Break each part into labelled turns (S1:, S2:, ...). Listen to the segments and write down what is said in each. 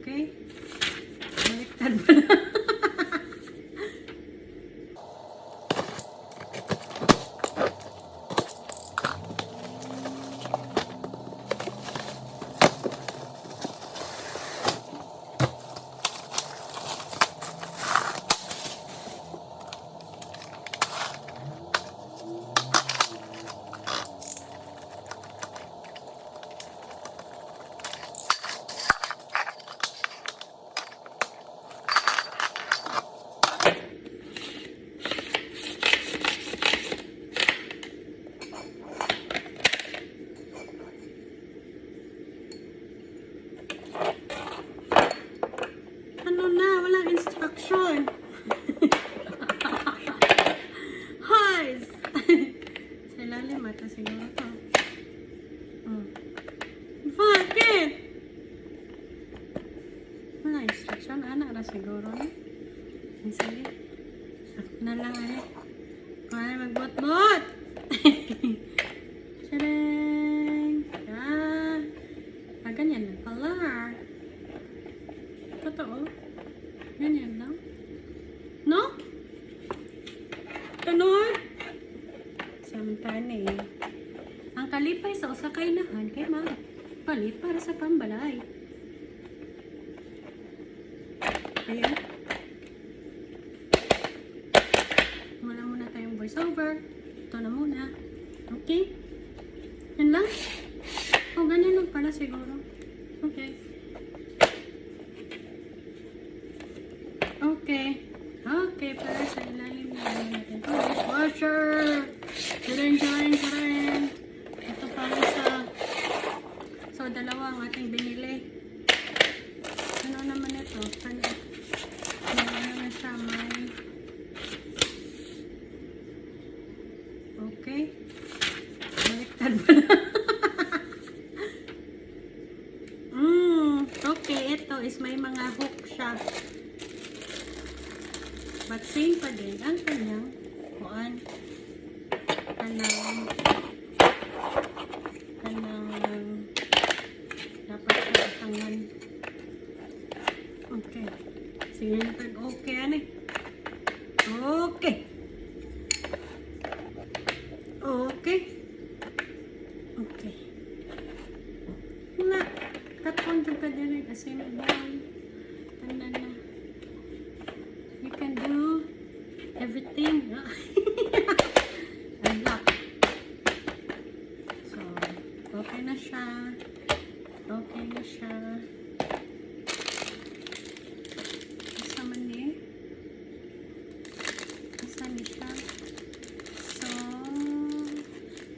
S1: Okay? Baliktad pa na. Ano na? Walang instruction. Hoys! Sa ilalim ata siguro to. Bakit? Walang instruction. Anak na siguro na. Sige. Ako na lang Kung ano magbot-bot. Tadang! Ganyan lang pala. Totoo? Ganyan lang? No? Tanong? Sampane. Ang kalipay sa usa ka inahan kay palit para sa pambalay. Ayan. Wala muna tayong voice over. Ito na muna. Okay? Yan lang? O, ganyan lang pala siguro. Okay. Okay. Okay, para sa ilalim na natin. Washer! Charing! Ito para sa... So, dalawa ang ating binili. Ano naman ito? Ano naman siya? May... Okay. Baliktad pa na. Okay, ito is may mga hook siya. But same pa din ang kanyang kuan. Kanang dapat sa tangan. Okay. Sige na tag okay Okay. Okay. Na katong jud ka diri kasi na tanan na. You can do everything. Unlock. So, okay na siya. Asa man ni? Asa ni siya? So,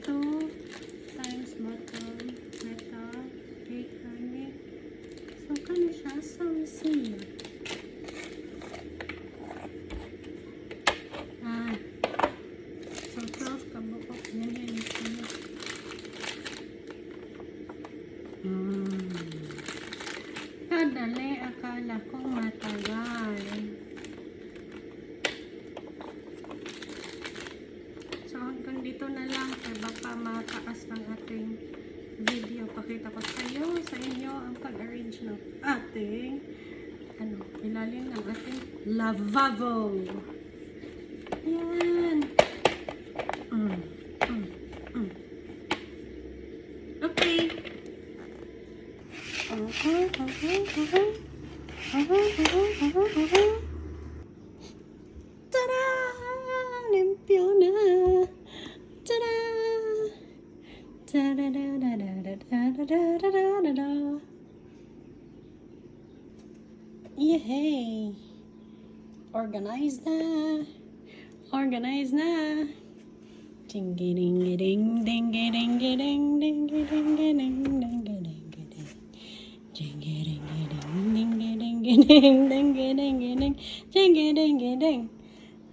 S1: 2 times bottom, metal, 800. So, kano siya? So, receive. So, 12 kabukok. Yan. Kadali, akala ko matagal. So, hanggang dito na lang. Kaya baka mataas ang ating video. Pakita ko sa inyo ang pag-arrange ng ating ilalim ng ating lavabo. Yan. Okay. Tada! Limpyo na! Tada! Tada-da-da-da-da-da-da-da-da-da. Yay! Organize na!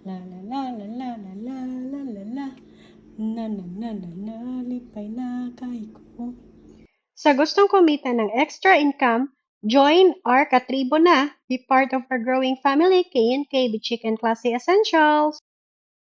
S1: La la la la la la la la la la na na na na na lipay na kay ko. Sa gustong kumita ng extra income, join our katribo na. Be part of our growing family, K&K Chicken Classy Essentials.